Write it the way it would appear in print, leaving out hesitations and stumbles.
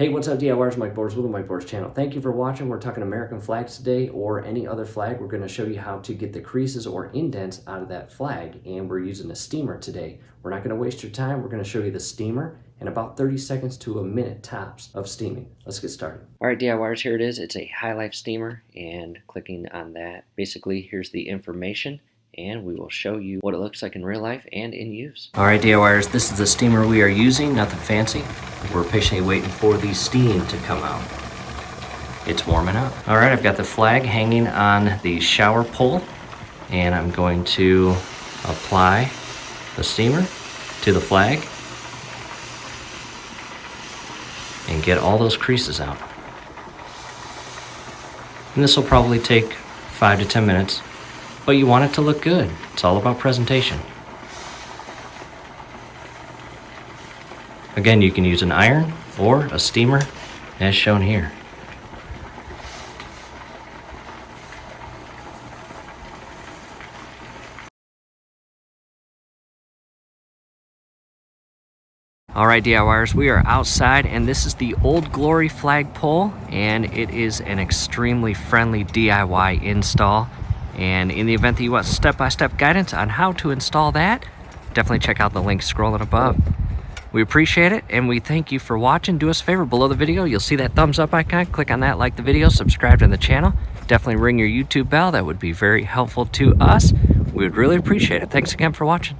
Hey, what's up, DIYers? Mike Borders with the Mike Borders channel. Thank you for watching. We're talking American flags today, or any other flag. We're going to show you how to get the creases or indents out of that flag, and we're using a steamer today. We're not going to waste your time. We're going to show you the steamer and about 30 seconds to a minute tops of steaming. Let's get started. All right, DIYers, here it is. It's a high life steamer, and clicking on that, basically here's the information, and we will show you what it looks like in real life and in use. All right, DIYers, this is the steamer we are using, nothing fancy. We're patiently waiting for the steam to come out. It's warming up. All right, I've got the flag hanging on the shower pole, and I'm going to apply the steamer to the flag and get all those creases out. And this will probably take 5 to 10 minutes, but you want it to look good. It's all about presentation. Again, you can use an iron or a steamer as shown here. All right, DIYers, we are outside, and this is the Old Glory flagpole, and it is an extremely friendly DIY install. And in the event that you want step-by-step guidance on how to install that, definitely check out the link scrolling above. We appreciate it, and we thank you for watching. Do us a favor, below the video, you'll see that thumbs up icon. Click on that, like the video, subscribe to the channel. Definitely ring your YouTube bell. That would be very helpful to us. We would really appreciate it. Thanks again for watching.